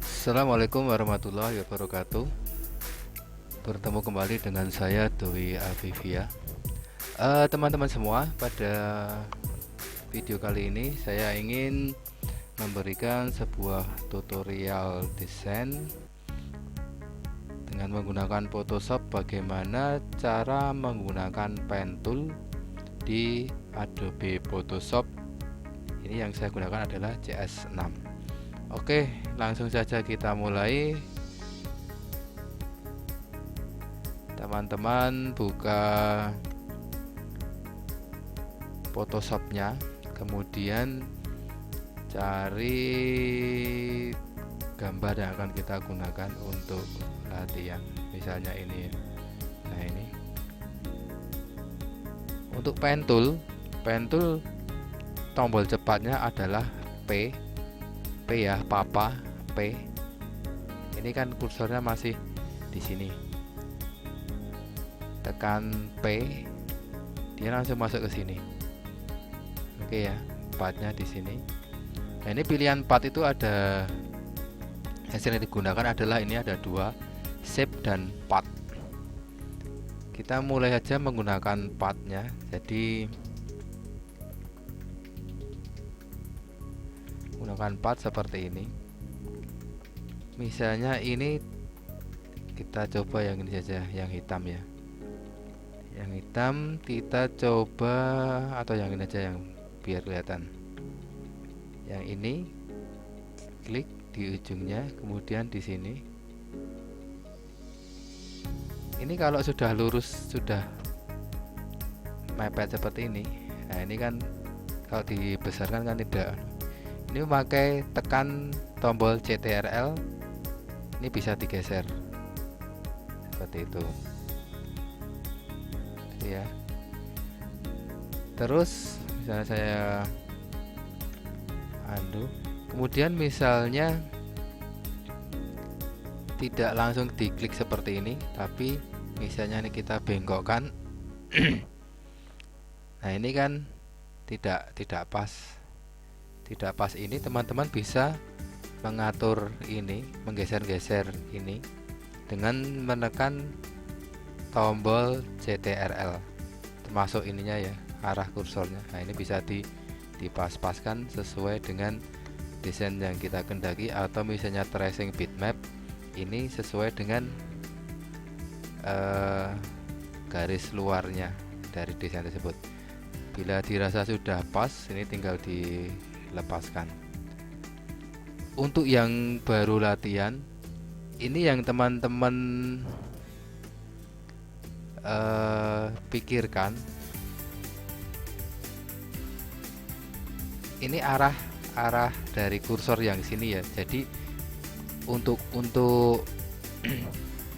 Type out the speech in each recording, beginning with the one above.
Assalamualaikum warahmatullahi wabarakatuh. Bertemu kembali dengan saya Dwi Afifia. Teman-teman semua, pada video kali ini saya ingin memberikan sebuah tutorial desain dengan menggunakan Photoshop. Bagaimana cara menggunakan pen tool di Adobe Photoshop. Ini yang saya gunakan adalah CS6. Oke, langsung saja kita mulai. Teman-teman buka Photoshopnya, kemudian cari gambar yang akan kita gunakan untuk latihan. Misalnya ini ya. Nah, ini untuk pen tool tombol cepatnya adalah P ya, papa P. Ini kan kursornya masih di sini. Tekan P, dia langsung masuk ke sini. Oke ya, partnya di sini. Nah, ini pilihan part itu ada, hasil yang digunakan adalah ini ada dua, shape dan part. Kita mulai saja menggunakan partnya. Jadi gunakan part seperti ini. Misalnya ini kita coba yang ini saja, yang hitam ya. Yang hitam kita coba, atau yang ini aja yang biar kelihatan. Yang ini klik di ujungnya, kemudian di sini. Ini kalau sudah lurus, sudah mepet seperti ini. Nah, ini kan kalau dibesarkan kan tidak. Ini memakai tekan tombol CTRL, ini bisa digeser seperti itu ya. Terus misalnya saya undo, kemudian misalnya tidak langsung diklik seperti ini, tapi misalnya ini kita bengkokkan. Nah, ini kan tidak pas. Tidak pas ini, teman-teman bisa mengatur ini, menggeser-geser ini dengan menekan tombol CTRL, termasuk ininya ya, arah kursornya. Nah, ini bisa dipas-paskan sesuai dengan desain yang kita kendaki, atau misalnya tracing bitmap ini sesuai dengan garis luarnya dari desain tersebut. Bila dirasa sudah pas, ini tinggal dilepaskan. Untuk yang baru latihan, ini yang teman-teman pikirkan, ini arah dari kursor yang sini ya. Jadi untuk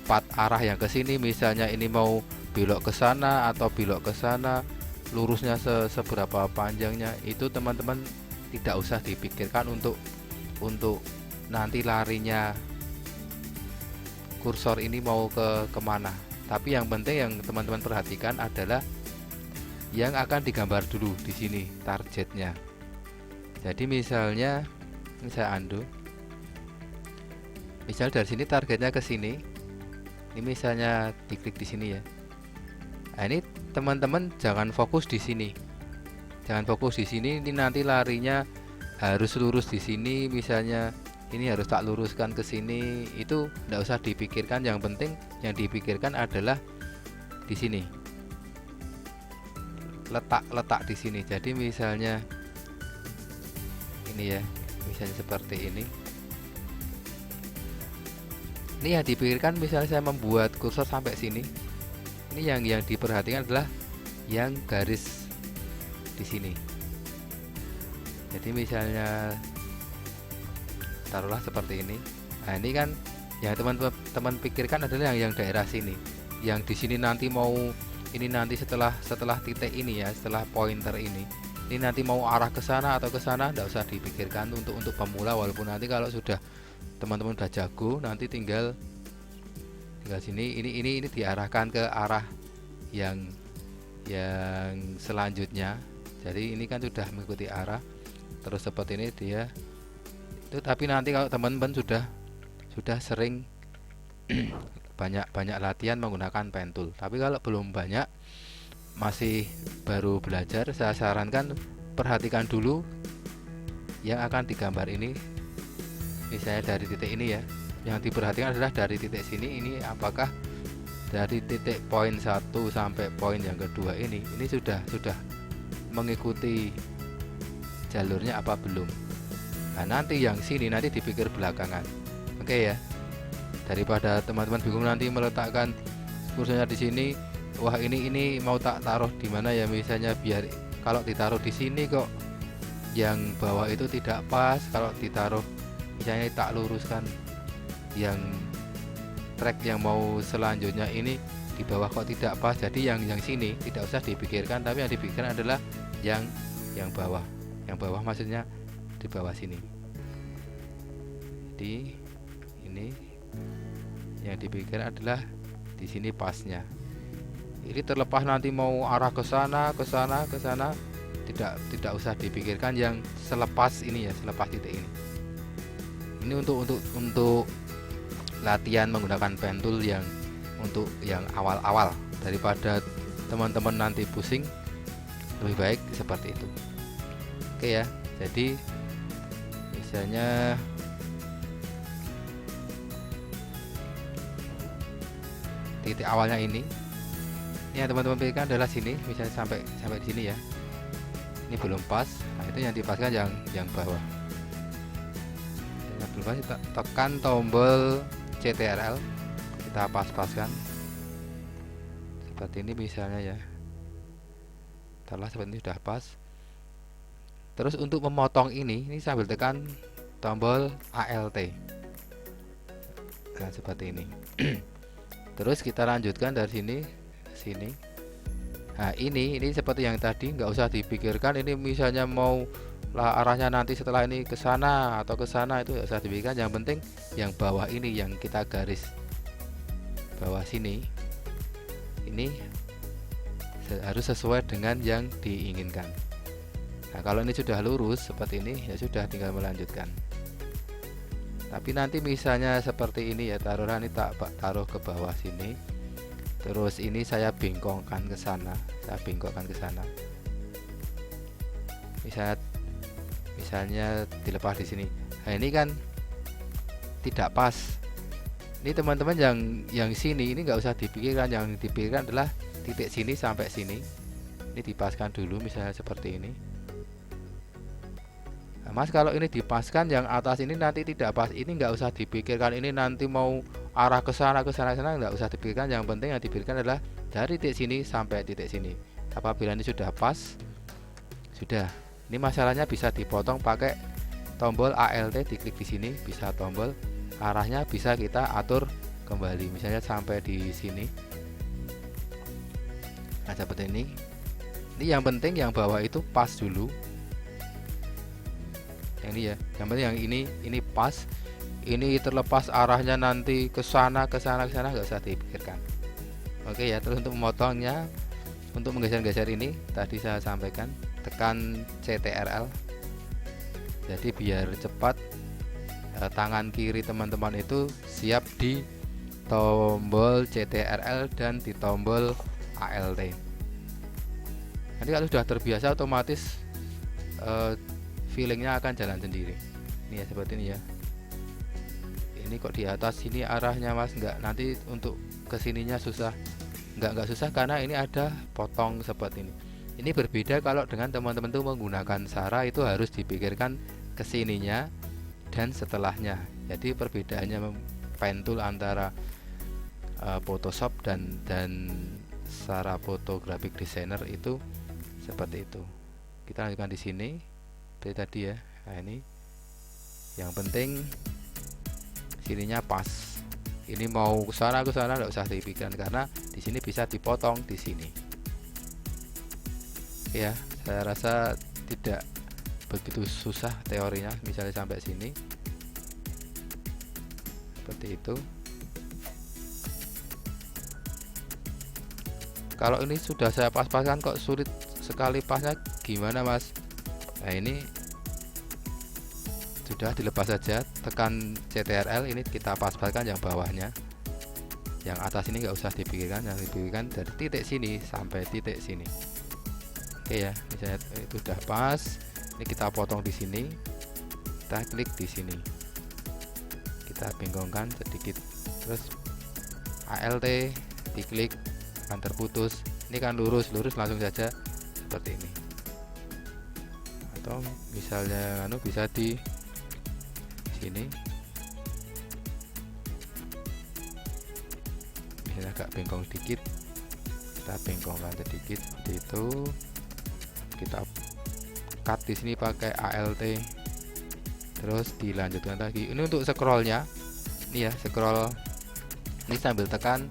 part arah yang ke sini, misalnya ini mau belok ke sana atau belok ke sana, lurusnya seberapa panjangnya, itu teman-teman tidak usah dipikirkan untuk nanti larinya kursor ini mau kemana. Tapi yang penting yang teman-teman perhatikan adalah yang akan digambar dulu di sini, targetnya. Jadi misalnya ini saya undo, misal dari sini targetnya ke sini, ini misalnya diklik di sini ya. Nah, ini teman-teman jangan fokus di sini, ini nanti larinya harus lurus di sini. Misalnya ini harus tak luruskan ke sini, itu tidak usah dipikirkan. Yang penting yang dipikirkan adalah di sini, letak di sini. Jadi misalnya ini ya, misalnya seperti ini. Ini yang dipikirkan, misalnya saya membuat kursor sampai sini, ini yang diperhatikan adalah yang garis di sini. Jadi misalnya taruhlah seperti ini. Nah, ini kan yang teman-teman pikirkan adalah yang daerah sini. Yang di sini nanti mau, ini nanti setelah titik ini ya, setelah pointer ini nanti mau arah ke sana atau ke sana, tidak usah dipikirkan untuk pemula. Walaupun nanti kalau sudah teman-teman udah jago, nanti tinggal sini, ini diarahkan ke arah yang selanjutnya. Jadi ini kan sudah mengikuti arah terus seperti ini, dia itu itu. Tapi nanti kalau teman-teman sudah sering banyak latihan menggunakan pen tool. Tapi kalau belum banyak, masih baru belajar, saya sarankan perhatikan dulu yang akan digambar ini. Misalnya dari titik ini ya, yang diperhatikan adalah dari titik sini, ini apakah dari titik poin 1 sampai poin yang kedua ini sudah mengikuti jalurnya apa belum. Nah, nanti yang sini nanti dipikir belakangan. Oke ya, daripada teman-teman bingung nanti meletakkan kursornya di sini, wah ini mau tak taruh di mana ya, misalnya biar kalau ditaruh di sini kok yang bawah itu tidak pas, kalau ditaruh misalnya tak luruskan yang track yang mau selanjutnya ini di bawah kok tidak pas. Jadi yang sini tidak usah dipikirkan, tapi yang dipikirkan adalah yang bawah. Yang bawah maksudnya di bawah sini. Jadi ini yang dipikir adalah di sini pasnya. Ini terlepas nanti mau arah ke sana, tidak usah dipikirkan yang selepas ini ya, selepas titik ini. Ini untuk latihan menggunakan pen tool yang untuk yang awal-awal, daripada teman-teman nanti pusing, lebih baik seperti itu. Oke ya, jadi misalnya titik awalnya ini yang teman-teman pilihkan adalah sini, misalnya sampai di sini ya, ini belum pas. Nah, itu yang dipaskan yang bawah. Yang belum pas, kita tekan tombol CTRL, kita pas-paskan seperti ini misalnya ya. Setelah seperti ini sudah pas. Terus untuk memotong ini sambil tekan tombol ALT. Nah, seperti ini. Terus kita lanjutkan dari sini ke sini. Nah, ini seperti yang tadi, nggak usah dipikirkan ini misalnya mau lah arahnya nanti setelah ini ke sana atau ke sana, itu nggak usah dipikirkan. Yang penting yang bawah ini yang kita garis bawah sini, ini harus sesuai dengan yang diinginkan. Nah, kalau ini sudah lurus seperti ini ya sudah, tinggal melanjutkan. Tapi nanti misalnya seperti ini ya, taruhlah ini taruh ke bawah sini, terus ini saya bengkokkan ke sana, misalnya dilepas di sini. Nah, ini kan tidak pas. Ini teman-teman yang sini ini nggak usah dipikirkan, yang dipikirkan adalah titik sini sampai sini. Ini dipaskan dulu misalnya seperti ini. Nah, Mas, kalau ini dipaskan yang atas ini nanti tidak pas, ini nggak usah dipikirkan. Ini nanti mau arah ke sana nggak usah dipikirkan. Yang penting yang dipikirkan adalah dari titik sini sampai titik sini. Apabila ini sudah pas, sudah. Ini masalahnya bisa dipotong pakai tombol ALT, diklik di sini, bisa tombol arahnya bisa kita atur kembali, misalnya sampai di sini. Nah, seperti ini. Ini yang penting yang bawah itu pas dulu. Yang ini ya, yang penting yang ini pas. Ini terlepas arahnya nanti ke sana nggak usah dipikirkan. Oke ya, terus untuk memotongnya, untuk menggeser-geser ini tadi saya sampaikan, tekan CTRL. Jadi biar cepat, tangan kiri teman-teman itu siap di tombol CTRL dan di tombol ALT. Nanti kalau sudah terbiasa otomatis feelingnya akan jalan sendiri. Ini ya, seperti ini ya. Ini kok di atas sini arahnya Mas, enggak, nanti untuk kesininya susah. Enggak susah karena ini ada potong seperti ini. Ini berbeda kalau dengan teman-teman tuh menggunakan SARA, itu harus dipikirkan kesininya dan setelahnya. Jadi perbedaannya pen tool antara Photoshop dan SARA Photo Graphic Designer itu seperti itu. Kita lanjutkan di sini seperti tadi ya. Nah, ini yang penting sininya pas. Ini mau ke sana enggak usah dipikirkan karena di sini bisa dipotong di sini. Ya, saya rasa tidak begitu susah teorinya, misalnya sampai sini seperti itu. Kalau ini sudah saya pas-paskan kok sulit sekali pasnya, gimana Mas? Nah, ini Sudah, dilepas saja, tekan CTRL, ini kita pas-paskan yang bawahnya. Yang atas ini nggak usah dipikirkan, yang dipikirkan dari titik sini sampai titik sini. Oke ya, misalnya itu sudah pas. Ini kita potong di sini, kita klik di sini, kita bengkongkan sedikit, terus ALT diklik akan terputus. Ini kan lurus langsung saja seperti ini. Atau misalnya bisa di sini, ini agak bengkong sedikit, kita bengkongkan sedikit seperti itu. Kita cut di sini pakai ALT, terus dilanjutkan lagi. Ini untuk scrollnya, ini ya scroll, ini sambil tekan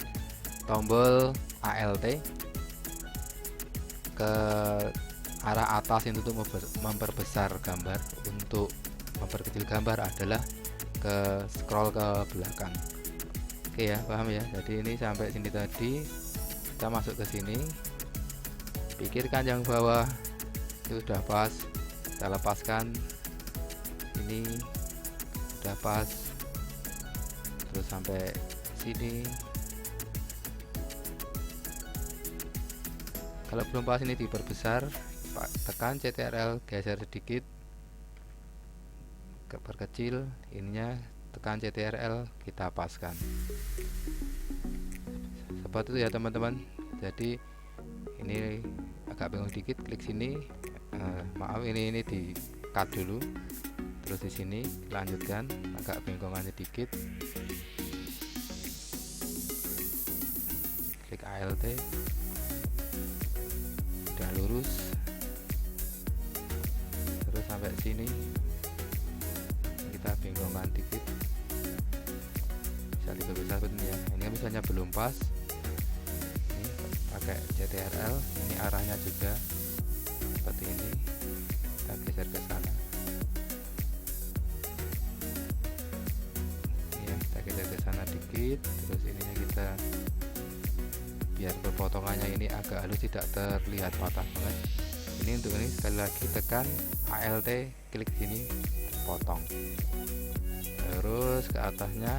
tombol ALT ke arah atas itu untuk memperbesar gambar. Untuk memperkecil gambar adalah ke scroll ke belakang. Oke ya, paham ya. Jadi ini sampai sini tadi, kita masuk ke sini, pikirkan yang bawah itu sudah pas, kita lepaskan, ini sudah pas, terus sampai sini. Kalau belum pas ini diperbesar, tekan CTRL, geser sedikit, perkecil ininya, tekan CTRL, kita paskan. Seperti itu ya teman-teman. Jadi ini agak bingung dikit, klik sini, maaf ini di cut dulu, terus di sini lanjutkan, agak bengkongan sedikit, klik ALT, udah lurus, terus sampai sini kita bengkongkan dikit, bisa diperbesar seperti ini ya. Ini misalnya belum pas, ini pakai CTRL, ini arahnya juga seperti ini, kita geser ke sana, ini ya, kita geser ke sana dikit, terus ininya kita biar perpotongannya ini agak halus, tidak terlihat patah banget. Ini untuk ini sekali lagi tekan ALT, klik sini, potong, terus ke atasnya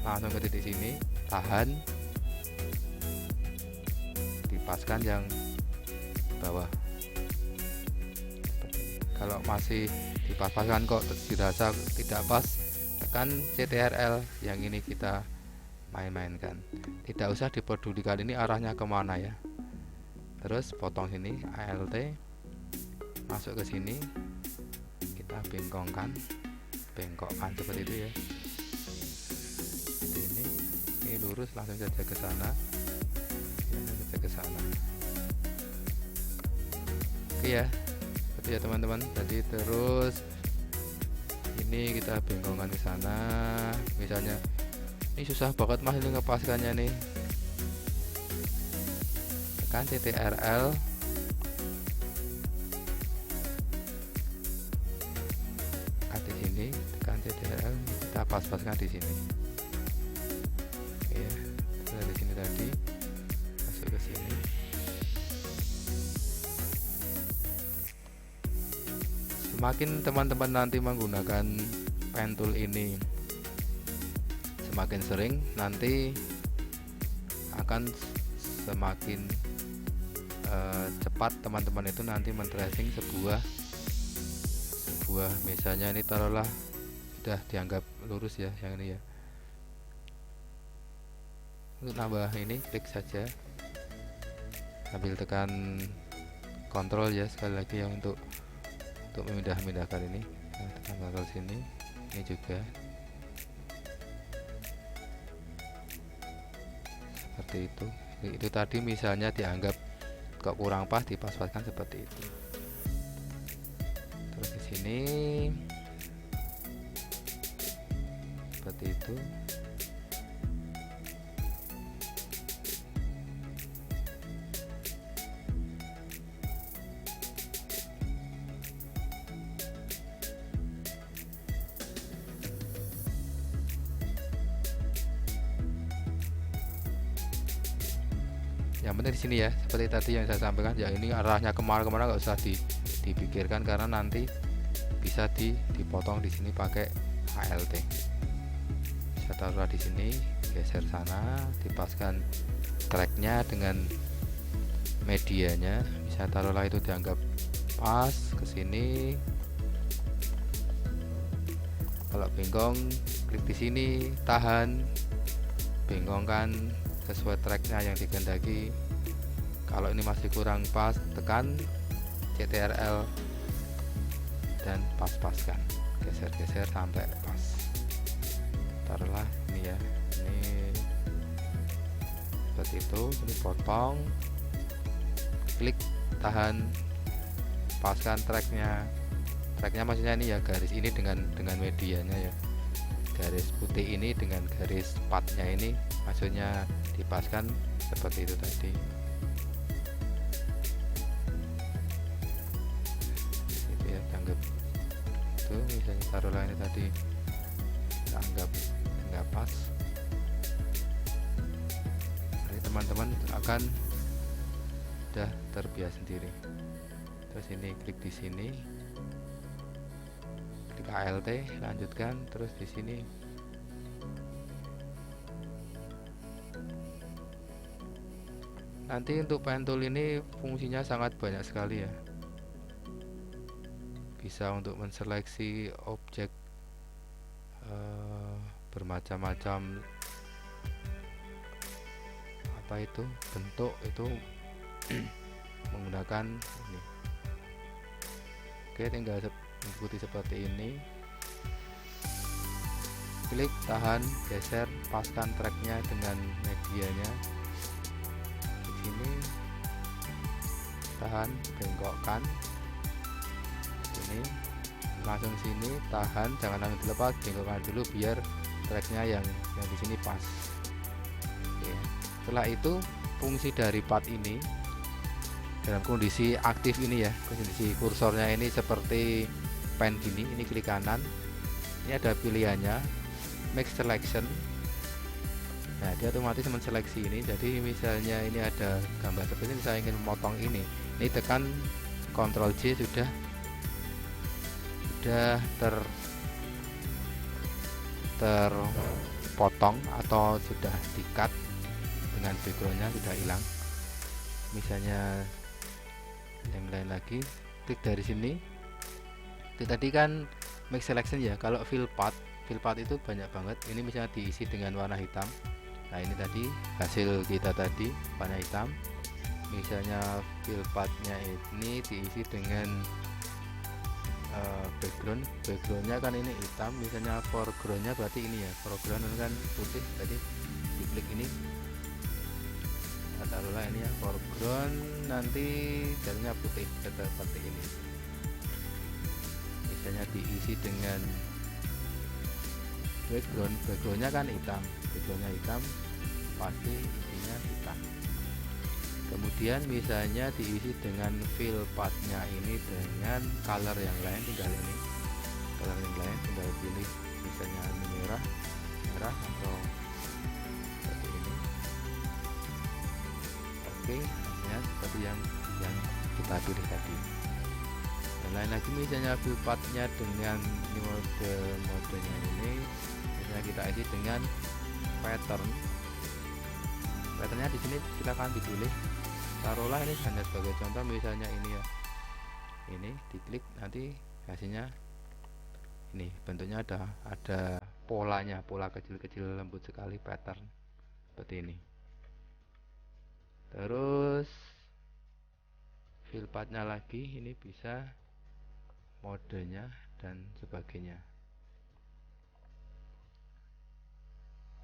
langsung ke titik sini, tahan, dipaskan yang bawah. Kalau masih dipas-paskan kok dirasa tidak pas, tekan CTRL, yang ini kita main-mainkan, tidak usah dipedulikan ini arahnya kemana ya. Terus potong sini, ALT, masuk ke sini, kita bengkokkan seperti itu ya. Jadi ini lurus, langsung saja ke sana, ke sana. Oke ya, seperti ya teman-teman. Jadi terus ini kita bengkokkan ke sana. Misalnya ini susah banget mas ini ngepaskannya nih, tekan CTRL, di sini tekan CTRL, kita pas-paskan di sini ya. Dari sini tadi masuk ke sini, semakin teman-teman nanti menggunakan pen tool ini semakin sering, nanti akan semakin cepat teman-teman itu nanti men-tracing sebuah misalnya ini taruhlah sudah dianggap lurus ya, yang ini ya. Untuk nambah ini klik saja sambil tekan kontrol ya, sekali lagi ya, untuk memindahkan ini, tekan kontrol sini, ini juga seperti itu. Itu tadi misalnya dianggap kok kurang pas, dipas-paskan seperti itu. Terus di sini seperti itu. Yang penting di sini ya, seperti tadi yang saya sampaikan ya, ini arahnya kemana-kemana nggak usah dipikirkan, karena nanti bisa dipotong di sini pakai ALT. Saya taruh di sini, geser sana, dipaskan tracknya dengan medianya. Bisa taruhlah itu dianggap pas ke sini. Kalau bengkong, klik di sini, tahan, bengkongkan sesuai tracknya yang dikehendaki. Kalau ini masih kurang pas, tekan CTRL dan pas-paskan, geser-geser sampai pas. Taruhlah ini ya, ini seperti itu. Ini potong, klik, tahan, paskan tracknya. Tracknya maksudnya ini ya, garis ini dengan medianya ya, garis putih ini dengan garis partnya ini maksudnya dipaskan seperti itu tadi. Itu ya, anggap itu misalnya taruhlah ini tadi, anggap nggak pas, nanti teman-teman akan udah terbiasa sendiri. Terus ini klik di sini, klik ALT, lanjutkan, terus di sini nanti untuk pen tool ini fungsinya sangat banyak sekali ya, bisa untuk menseleksi objek bermacam-macam, apa itu bentuk itu menggunakan ini. Oke, tinggal mengikuti seperti ini, klik, tahan, geser, paskan tracknya dengan medianya di sini, tahan, bengkokkan ini, langsung sini, tahan, jangan langsung dilepas, bengkokkan dulu biar tracknya yang di sini pas. Oke. Setelah itu fungsi dari part ini dalam kondisi aktif ini ya, kondisi kursornya ini seperti pen gini, ini klik kanan, ini ada pilihannya make selection. Nah, dia otomatis menseleksi ini. Jadi misalnya ini ada gambar seperti ini, saya ingin memotong ini tekan Ctrl J, sudah terpotong atau sudah di-cut dengan backgroundnya sudah hilang. Misalnya yang lain lagi, klik dari sini. Itu tadi kan make selection ya. Kalau fill path itu banyak banget. Ini misalnya diisi dengan warna hitam. Nah, ini tadi hasil kita tadi warna hitam. Misalnya fill path-nya ini diisi dengan backgroundnya kan ini hitam, misalnya foregroundnya berarti ini ya, foreground kan putih, tadi diklik ini, taruhlah ini ya, foreground, nanti jadinya putih seperti ini. Misalnya diisi dengan backgroundnya kan hitam, pasti isinya hitam. Kemudian misalnya diisi dengan fill path-nya ini dengan color yang lain, tinggal ini color yang lain tinggal pilih, misalnya merah atau seperti ini. Oke, ya seperti yang kita pilih tadi. Dan lain lagi, misalnya fill path-nya dengan modenya ini, misalnya kita isi dengan patternnya di sini silakan dipilih. Taruhlah ini hanya sebagai contoh, misalnya ini ya, ini diklik, nanti hasilnya ini bentuknya ada polanya, pola kecil-kecil lembut sekali, pattern seperti ini. Terus fill path-nya lagi, ini bisa modenya dan sebagainya.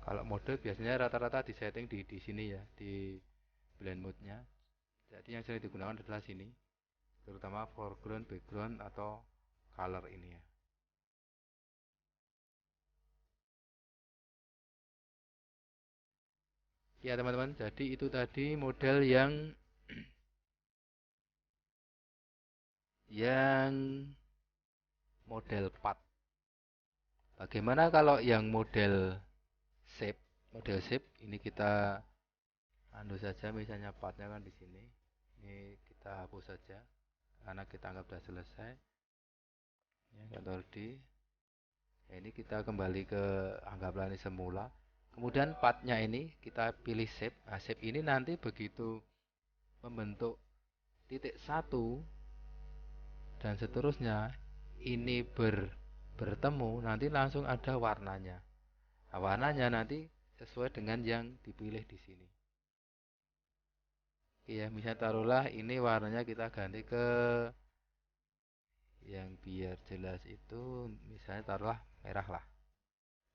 Kalau mode biasanya rata-rata disetting di sini ya, di blend mode-nya. Jadi yang sering digunakan adalah sini, terutama foreground, background, atau color ini ya. Ya teman-teman, jadi itu tadi model yang model path. Bagaimana kalau yang model shape? Model shape ini kita anu saja, misalnya pathnya kan di sini. Ini kita hapus saja karena kita anggap sudah selesai. ya, Ctrl D. Nah, ini kita kembali ke anggaplah ini semula. Kemudian partnya ini kita pilih shape. Nah, shape ini nanti begitu membentuk titik satu dan seterusnya ini bertemu, nanti langsung ada warnanya. Nah, warnanya nanti sesuai dengan yang dipilih di sini. Ya, misalnya taruhlah ini warnanya kita ganti ke yang biar jelas itu, misalnya taruhlah merah lah.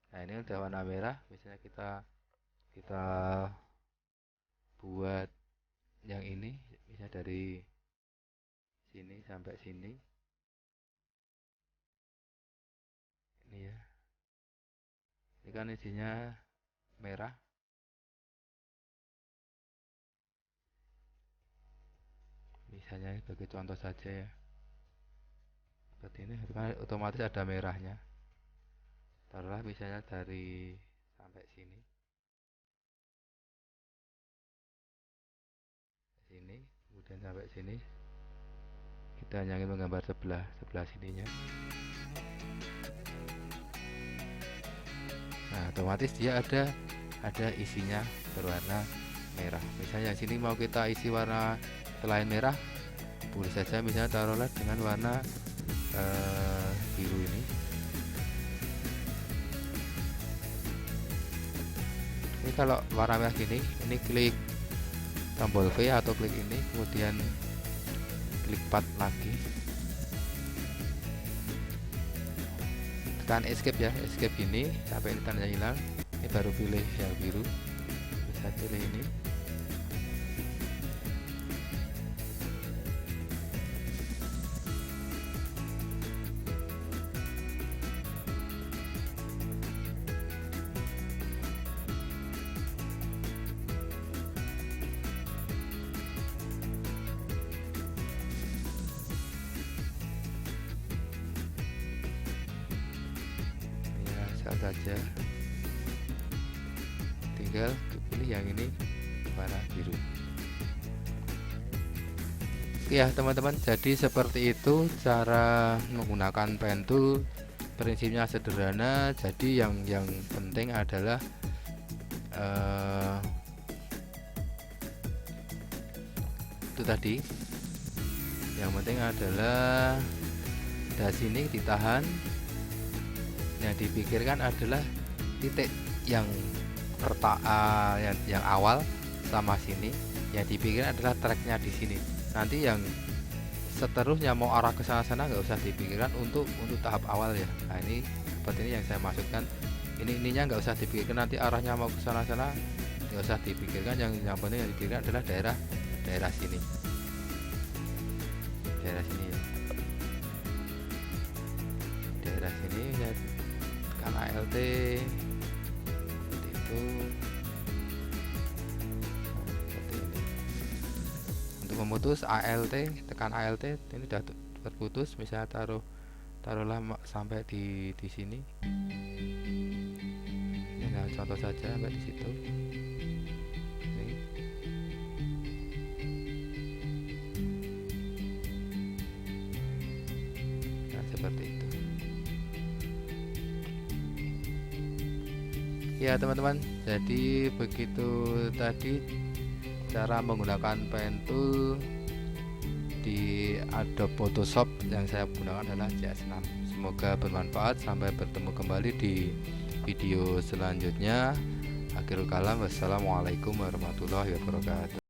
Nah, ini udah warna merah, misalnya kita buat yang ini, misalnya dari sini sampai sini. Ini ya. Ini kan isinya merah. Misalnya sebagai contoh saja ya. Seperti ini, itu kan otomatis ada merahnya. Taruhlah misalnya dari sampai sini. Sini, kemudian sampai sini. Kita hanya ingin menggambar sebelah sininya. Nah, otomatis dia ada isinya berwarna merah. Misalnya sini mau kita isi warna selain merah, boleh saja misalnya taruhlah dengan warna biru ini. Ini kalau warna merah gini, ini klik tombol V atau klik ini, kemudian klik part lagi, tekan escape ya, escape gini sampai ini tandanya hilang. Ini baru pilih yang biru, bisa pilih ini. Saja tinggal pilih yang ini warna biru. Ya teman-teman, jadi seperti itu cara menggunakan pen tool. Prinsipnya sederhana, jadi yang penting adalah itu tadi, yang penting adalah dari sini ditahan. Yang dipikirkan adalah titik yang yang awal sama sini. Yang dipikirkan adalah tracknya di sini. Nanti yang seterusnya mau arah ke sana nggak usah dipikirkan untuk tahap awal ya. Nah, ini seperti ini yang saya maksudkan. Ininya nggak usah dipikirkan, nanti arahnya mau ke sana nggak usah dipikirkan. Yang penting yang dipikirkan adalah daerah sini. Daerah sini ya. Daerah sini ya. Tekan ALT seperti itu. Seperti ini. Untuk memutus ALT, tekan ALT, ini sudah terputus. Misalnya taruhlah sampai di sini. Nah, contoh saja sampai di situ. Ini. Nah, seperti itu. Ya teman-teman, jadi begitu tadi cara menggunakan pen tool di Adobe Photoshop. Yang saya gunakan adalah CS6. Semoga bermanfaat. Sampai bertemu kembali di video selanjutnya. Akhirul kalam, wassalamualaikum warahmatullahi wabarakatuh.